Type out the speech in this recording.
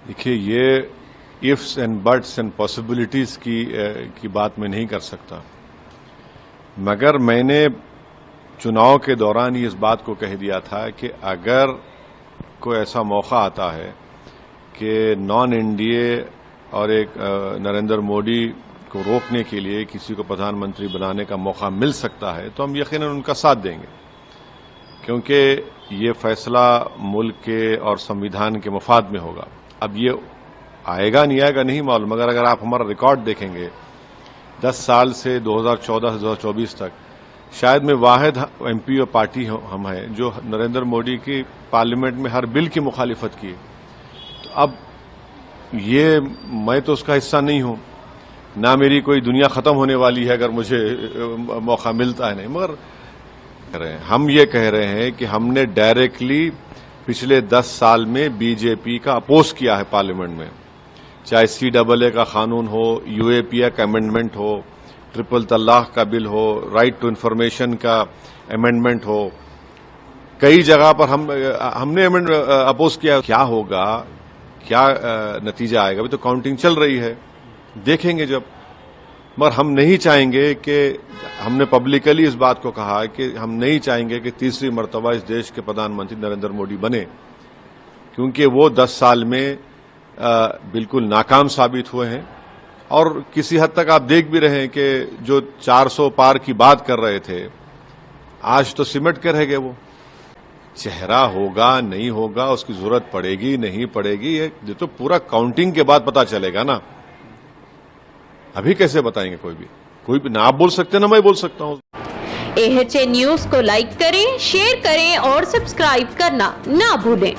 دیکھیے یہ ifs and bits and possibilities کی بات میں نہیں کر سکتا، مگر میں نے چناؤ کے دوران ہی اس بات کو کہہ دیا تھا کہ اگر کوئی ایسا موقع آتا ہے کہ نان این ڈی اے اور ایک نریندر مودی کو روکنے کے لیے کسی کو پردھان منتری بنانے کا موقع مل سکتا ہے تو ہم یقیناً ان کا ساتھ دیں گے، کیونکہ یہ فیصلہ ملک کے اور سمویدھان کے مفاد میں ہوگا۔ اب یہ آئے گا نہیں آئے گا نہیں معلوم، مگر اگر آپ ہمارا ریکارڈ دیکھیں گے 10 سال سے 2014 سے 2024 تک شاید میں واحد ایم پی اور پارٹی ہم ہیں جو نریندر مودی کی پارلیمنٹ میں ہر بل کی مخالفت کی۔ تو اب یہ میں تو اس کا حصہ نہیں ہوں، نہ میری کوئی دنیا ختم ہونے والی ہے اگر مجھے موقع ملتا ہے، نہیں، مگر ہم یہ کہہ رہے ہیں کہ ہم نے ڈائریکٹلی پچھلے 10 سال میں بی جے پی کا اپوز کیا ہے پارلیمنٹ میں، چاہے CAA کا قانون ہو، UAPA کا امینڈمنٹ ہو، ٹرپل طلاق کا بل ہو، رائٹ ٹو انفارمیشن کا امینڈمنٹ ہو، کئی جگہ پر ہم نے اپوز کیا۔ کیا ہوگا، کیا نتیجہ آئے گا، ابھی تو کاؤنٹنگ چل رہی ہے، دیکھیں گے جب۔ مگر ہم نہیں چاہیں گے کہ ہم نے پبلکلی اس بات کو کہا کہ ہم نہیں چاہیں گے کہ تیسری مرتبہ اس دیش کے پردھان منتری نریندر مودی بنے، کیونکہ وہ 10 سال میں بالکل ناکام ثابت ہوئے ہیں، اور کسی حد تک آپ دیکھ بھی رہے ہیں کہ جو 400 پار کی بات کر رہے تھے آج تو سمٹ کے رہ گئے۔ وہ چہرہ ہوگا نہیں ہوگا، اس کی ضرورت پڑے گی نہیں پڑے گی، یہ تو پورا کاؤنٹنگ کے بعد پتا چلے گا نا، ابھی کیسے بتائیں گے؟ کوئی بھی نہ آپ بول سکتے نہ میں بول سکتا ہوں۔ AHA نیوز کو لائک کریں، شیئر کریں اور سبسکرائب کرنا نہ بھولیں۔